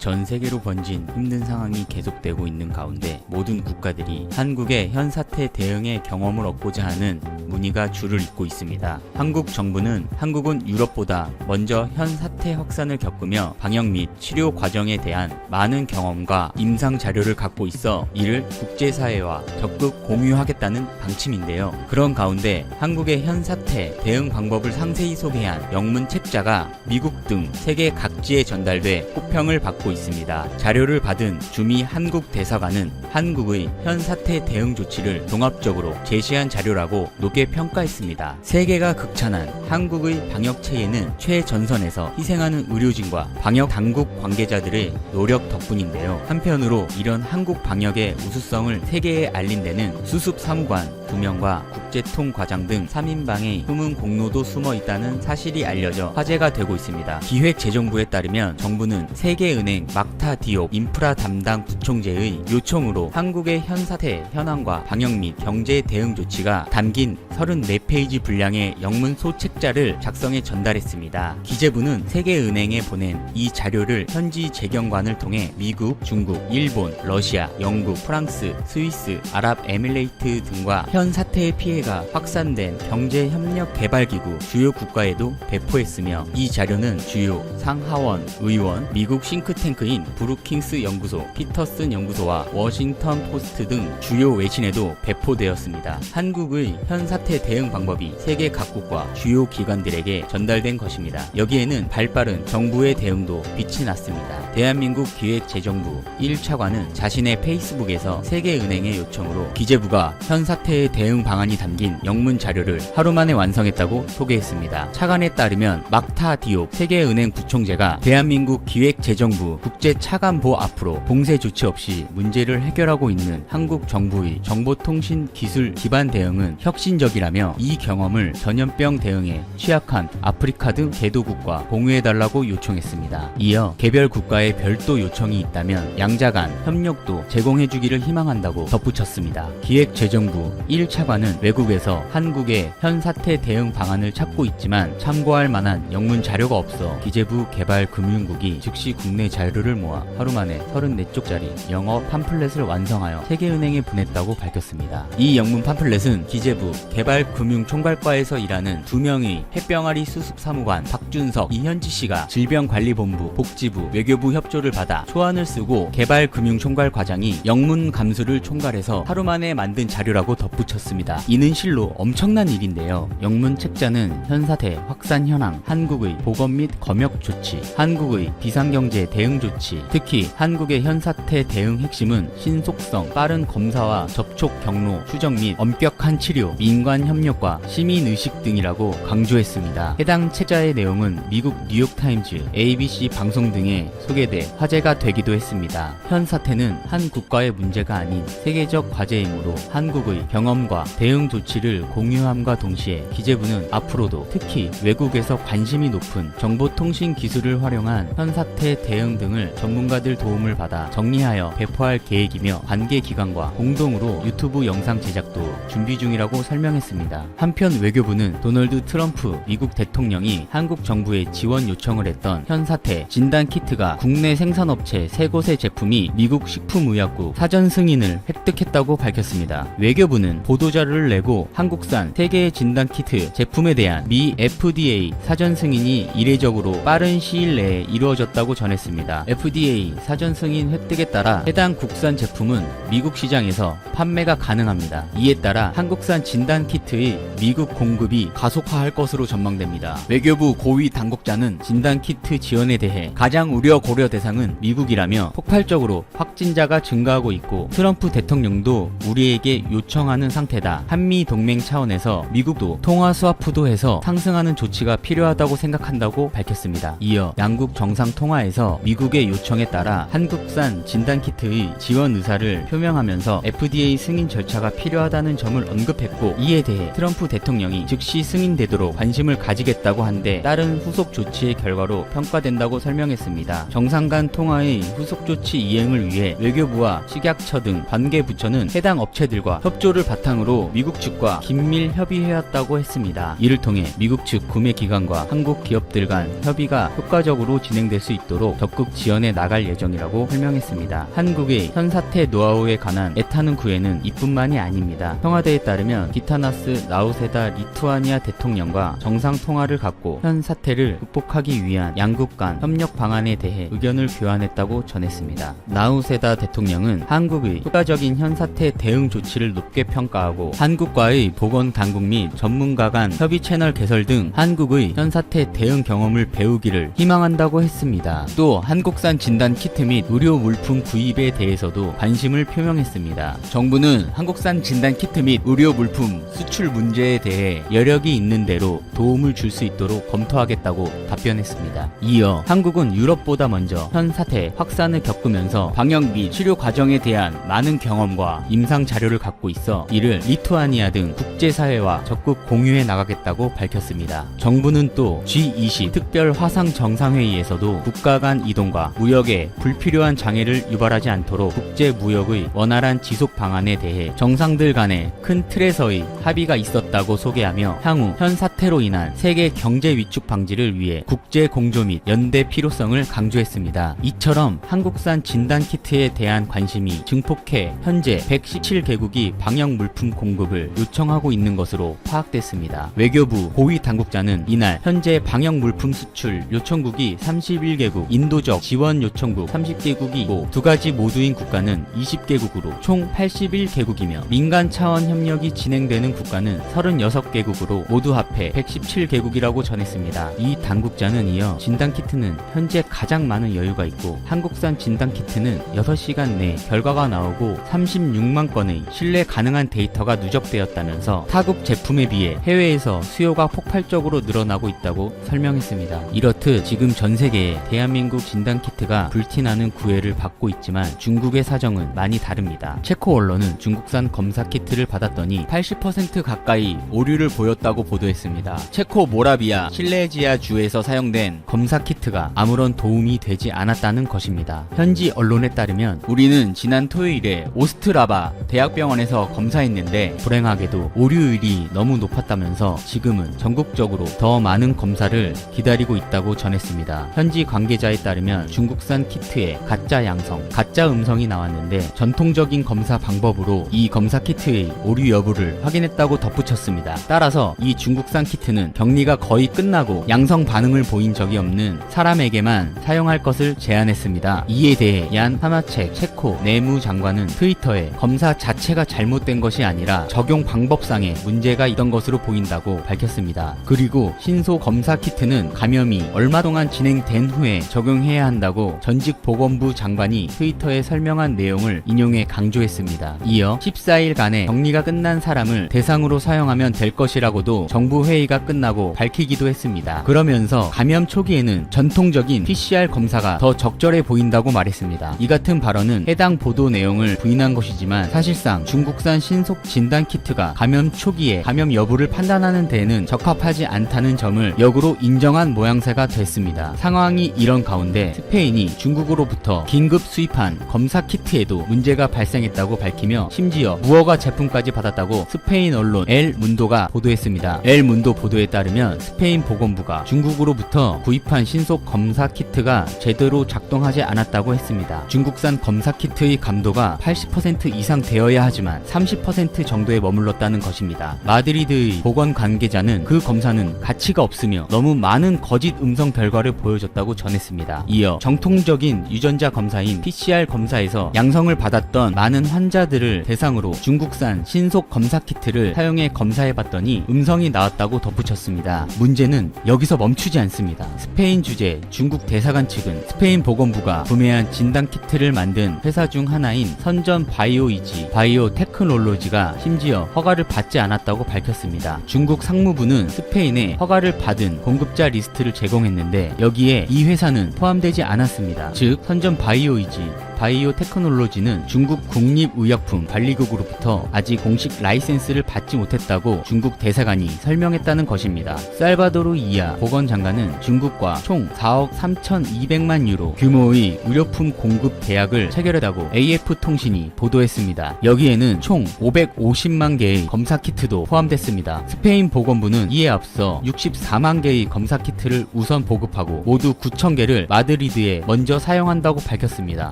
전 세계로 번진 힘든 상황이 계속되고 있는 가운데 모든 국가들이 한국의 현 사태 대응에 경험을 얻고자 하는 문의가 줄을 잇고 있습니다. 한국 정부는 한국은 유럽보다 먼저 현 사태 확산을 겪으며 방역 및 치료 과정에 대한 많은 경험과 임상 자료를 갖고 있어 이를 국제사회와 적극 공유하겠다는 방침인데요. 그런 가운데 한국의 현 사태 대응 방법을 상세히 소개한 영문 책자가 미국 등 세계 각지에 전달돼 호평을 받고 있습니다. 자료를 받은 주미 한국 대사관은 한국의 현 사태 대응 조치를 종합적으로 제시한 자료라고 높게 평가했습니다. 세계가 극찬한 한국의 방역 체계는 최전선에서 희생하는 의료진과 방역 당국 관계자들의 노력 덕분인데요. 한편으로 이런 한국 방역의 우수성을 세계에 알린 데는 수습 사무관 2명과 국제통과장 등 3인방의 숨은 공로도 숨어 있다는 사실이 알려져 화제가 되고 있습니다. 기획재정부에 따르면 정부는 세계은행 막타 디옵 인프라 담당 부총재의 요청으로 한국의 현 사태 현황과 방역 및 경제 대응 조치가 담긴 34페이지 분량의 영문 소책자를 작성해 전달했습니다. 기재부는 세계은행에 보낸 이 자료를 현지 재경관을 통해 미국, 중국, 일본, 러시아, 영국, 프랑스, 스위스, 아랍에미레이트 등과 현 사태의 피해가 확산된 경제협력개발기구 주요 국가에도 배포했으며 이 자료는 주요 상하원, 의원, 미국 싱크탱크인 브루킹스 연구소, 피터슨 연구소와 워싱턴 포스트 등 주요 외신에도 배포되었습니다. 한국의 현 사태 대응 방법이 세계 각국과 주요 기관들에게 전달된 것입니다. 여기에는 발빠른 정부의 대응도 빛이 났습니다. 대한민국 기획재정부 1차관은 자신의 페이스북에서 세계은행의 요청으로 기재부가 현 사태의 대응 방안이 담긴 영문 자료를 하루 만에 완성했다고 소개했습니다. 차관에 따르면 막타 디옵 세계은행 부총재가 대한민국 기획재정부 국제차관보 앞으로 봉쇄 조치 없이 문제를 해결하고 있는 한국 정부의 정보통신기술 기반 대응은 혁신적이라며 이 경험을 전염병 대응에 취약한 아프리카 등 개도국과 공유해달라고 요청했습니다. 이어 개별 국가의 별도 요청이 있다면 양자 간 협력도 제공해주기를 희망한다고 덧붙였습니다. 기획재정부 1차관은 외국에서 한국의 현 사태 대응 방안을 찾고 있지만 참고할 만한 영문 자료가 없어 기재부 개발금융국이 즉시 국내 자료를 모아 하루 만에 34쪽짜리 영어 팜플렛을 완성하여 세계은행에 보냈다고 밝혔습니다. 이 영문 팜플렛은 기재부 개발금융총괄과에서 일하는 2명의 햇병아리 수습사무관 박준석, 이현지씨가 질병관리본부, 복지부, 외교부 협조를 받아 초안을 쓰고 개발금융총괄과장이 영문 감수를 총괄해서 하루 만에 만든 자료라고 덧붙였습니다. 이는 실로 엄청난 일인데요. 영문 책자는 현사태 확산 현황, 한국의 보건 및 검역 조치, 한국의 비상경제 대응 조치, 특히 한국의 현사태 대응 핵심은 신속성, 빠른 검사와 접촉 경로, 추적 및 엄격한 치료, 민관 협력과 시민의식 등이라고 강조했습니다. 해당 책자의 내용은 미국 뉴욕타임즈, ABC 방송 등에 소개돼 화제가 되기도 했습니다. 현 사태는 한 국가의 문제가 아닌 세계적 과제이므로 한국의 경험과 대응 조치를 공유함과 동시에 기재부는 앞으로도 특히 외국에서 관심이 높은 정보통신 기술을 활용한 현 사태 대응 등을 전문가들 도움을 받아 정리하여 배포할 계획이며 관계기관과 공동으로 유튜브 영상 제작도 준비 중이라고 설명했습니다. 한편 외교부는 도널드 트럼프 미국 대통령이 한국 정부에 지원 요청을 했던 현 사태 진단 키트가 국내 생산업체 3곳의 제품이 미국 식품의약국 사전 승인을 획득했다고 밝혔습니다. 외교부는 보도자료를 내고 한국산 3개의 진단 키트 제품에 대한 미 FDA 사전 승인이 이례적으로 빠른 시일 내에 이루어졌다고 전했습니다. FDA 사전 승인 획득에 따라 해당 국산 제품은 미국 시장에서 판매가 가능합니다. 이에 따라 한국산 진단 키트의 미국 공급이 가속화할 것으로 전망됩니다. 외교부 고위 당국자는 진단 키트 지원에 대해 가장 우려 고려 대상은 미국이라며 폭발적으로 확진자가 증가하고 있고 트럼프 대통령도 우리에게 요청하는 상태다. 한미 동맹 차원에서 미국도 통화 스와프도 해서 상승하는 조치가 필요하다고 생각한다고 밝혔습니다. 이어 양국 정상 통화에서 미국의 요청에 따라 한국산 진단 키트의 지원 의사를 표명하면서 FDA 승인 절차가 필요하다는 점을 언급했고 이에 대해 트럼프 대통령이 즉시 승인되도록 관심을 가지겠다고 한데 따른 후속 조치의 결과로 평가된다고 설명했습니다. 정상 간 통화의 후속 조치 이행을 위해 외교부와 식약처 등 관계 부처는 해당 업체들과 협조를 바탕으로 미국 측과 긴밀 협의해왔다고 했습니다. 이를 통해 미국 측 구매 기관과 한국 기업들 간 협의가 효과적으로 진행될 수 있도록 적극 지원해 나갈 예정이라고 설명했습니다. 한국의 현 사태 노하우에 관한 애타는 구애는 이뿐만이 아닙니다. 청와대에 따르면 기타나스 나우세다 리투아니아 대통령과 정상 통화를 갖고 현 사태를 극복하기 위한 양국 간 협력 방안에 대해 의견을 교환했다고 전했습니다. 나우세다 대통령은 한국의 효과적인 현 사태 대응 조치를 높게 평가하고 한국과의 보건 당국 및 전문가 간 협의 채널 개설 등 한국의 현 사태 대응 경험을 배우기를 희망한다고 했습니다. 또 한국산 진단 키트 및 의료 물품 구입에 대해서도 관심을 표명했습니다. 정부는 한국산 진단 키트 및 의료 물품 수출 문제에 대해 여력이 있는 대로 도움을 줄 수 있도록 검토하겠다고 답변했습니다. 이어 한국은 유럽보다 먼저 현 사태 확산을 겪으면서 방역 및 치료 과정에 대한 많은 경험과 임상 자료를 갖고 있어 이를 리투아니아 등 국제사회와 적극 공유해 나가겠다고 밝혔습니다. 정부는 또 G20 특별 화상 정상회의에서도 국가 간 이동과 무역에 불필요한 장애를 유발하지 않도록 국제 무역의 원활한 지속 방안에 대해 정상들 간의 큰 틀에서의 합의가 있었다고 소개하며 향후 현 사태로 인한 세계 경제 위축 방지를 위해 국제 공조 및 연대 필요성을 강조했습니다. 이처럼 한국산 진단 키트에 대한 관심이 증폭해 현재 117개국이 방역 물품 공급을 요청하고 있는 것으로 파악됐습니다. 외교부 고위 당국자는 이날 현재 방역 물품 수출 요청국이 31개국, 인도적 지원 요청국 30개국이고 두 가지 모두인 국가는 20개국으로 총 81개국이며 민간 차원 협력이 진행되는 국가는 36개국으로 모두 합해 117개국이라고 전했습니다. 이 당국자는 이어 진단키트는 현재 가장 많은 여유가 있고 한국산 진단키트는 6시간 내 결과가 나오고 36만 건의 신뢰 가능한 데이터가 누적되었다면서 타국 제품에 비해 해외에서 수요가 폭발적으로 늘어나고 있다고 설명했습니다. 이렇듯 지금 전 세계에 대한민국 진단키트가 불티나는 구애를 받고 있지만 중국의 사정은 많이 다릅니다. 체코 언론은 중국산 검사키트를 받았더니 80% 가까이 오류를 보였다고 보도했습니다. 체코 모라비아 실레지아 주에서 사용된 검사키트가 아무런 도움이 되지 않았다는 것입니다. 현지 언론에 따르면 우리는 지난 토요일에 오스트라바 대학병원에서 검사했는데 불행하게도 오류율이 너무 높았다면서 지금은 전국적으로 더 많은 검사를 기다리고 있다고 전했습니다. 현지 관계자에 따르면 중국산 키트에 가짜 양성, 가짜 음성이 나왔는데 전통적인 검사 방법으로 이 검사 키트의 오류 여부를 확인했다고 덧붙였습니다. 따라서 이 중국산 키트는 격리가 거의 끝나고 양성 반응을 보인 적이 없는 사람에게만 사용할 것을 제안했습니다. 이에 대해 얀 하마책 체코 내무장관은 트위터에 검사 자체가 잘못된 것이 아니라 적용 방법상의 문제가 있던 것으로 보인다고 밝혔습니다. 그리고 신소 검사 키트는 감염이 얼마 동안 진행된 후에 적용해야 한다고 전직 보건부 장관이 트위터에 설명한 내용을 인용해 강조했습니다. 이어 14일간의 격리가 끝난 사람을 대상으로 사용하면 될 것이라고도 정부 회의가 끝나고 밝히기도 했습니다. 그러면서 감염 초기에는 전통적인 PCR 검사가 더 적절해 보인다고 말했습니다. 이 같은 발언은 해당 보도 내용을 부인한 것이지만 사실상 중국산 신속 진단 키트가 감염 초기에 감염 여부를 판단하는 데에는 적합하지 않다는 점을 역으로 인정한 모양새가 됐습니다. 상황이 이런 가운데 스페인이 중국으로부터 긴급 수입한 검사 키트에도 문제가 발생했다고 밝히며 심지어 무허가 제품까지 받았다고 스페인 언론 엘 문도가 보도했습니다. 엘 문도 보도에 따르면 스페인 보건부가 중국으로부터 구입한 신속 검사 키트가 제대로 작동하지 않았다고 했습니다. 중국산 검사 키트의 감도가 80% 이상 되어야 하지만 30% 정도에 머물렀다는 것입니다. 마드리드의 보건 관계자는 그 검사는 가치가 없으며 너무 많은 거짓 음성 결과를 보여줬다고 전했습니다. 이어 정통적인 유전자 검사인 PCR 검사에서 양성을 받았던 많은 환자들을 대상으로 중국산 신속 검사 키트를 사용해 검사해봤더니 음성이 나왔다고 덧붙였습니다. 문제는 여기서 멈추지 않습니다. 스페인 주재 중국 대사관 측은 스페인 보건부가 구매한 진단 키트를 만든 회사 중 하나인 선전 바이오이지 바이오테크놀로지가 심지어 허가를 받지 않았다고 밝혔습니다. 중국 상무부는 스페인에 허가를 받은 공급자 리스트를 제공했는데 여기에 이 회사는 포함되지 않았습니다. 즉 선전 바이오이지 바이오 테크놀로지는 중국 국립의약품관리국으로부터 아직 공식 라이센스를 받지 못했다고 중국 대사관이 설명했다는 것입니다. 살바도르 이아 보건장관은 중국과 총 4억 3,200만 유로 규모의 의료품 공급 계약을 체결했다고 AF통신이 보도했습니다. 여기에는 총 550만 개의 검사 키트도 포함됐습니다. 스페인 보건부는 이에 앞서 64만 개의 검사 키트를 우선 보급하고 모두 9,000개를 마드리드에 먼저 사용한다고 밝혔습니다.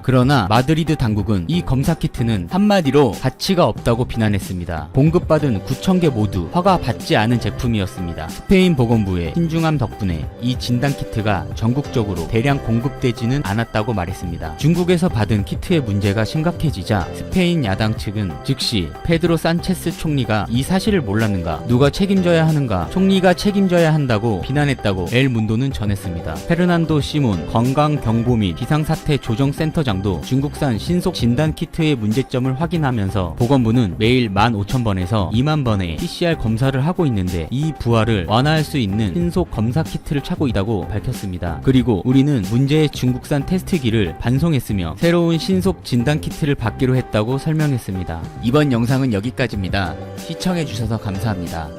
그러나 마드리드 당국은 이 검사 키트는 한마디로 가치가 없다고 비난했습니다. 공급받은 9,000개 모두 허가받지 않은 제품이었습니다. 스페인 보건부의 신중함 덕분에 이 진단 키트가 전국적으로 대량 공급되지는 않았다고 말했습니다. 중국에서 받은 키트의 문제가 심각해지자 스페인 야당 측은 즉시 페드로 산체스 총리가 이 사실을 몰랐는가, 누가 책임져야 하는가, 총리가 책임져야 한다고 비난했다고 엘 문도는 전했습니다. 페르난도 시몬 건강경보 및 비상사태 조정센터장도 중국산 신속 진단 키트의 문제점을 확인하면서 보건부는 매일 15,000번에서 2만 번의 PCR 검사를 하고 있는데 이 부하를 완화할 수 있는 신속 검사 키트를 찾고 있다고 밝혔습니다. 그리고 우리는 문제의 중국산 테스트기를 반송했으며 새로운 신속 진단 키트를 받기로 했다고 설명했습니다. 이번 영상은 여기까지입니다. 시청해주셔서 감사합니다.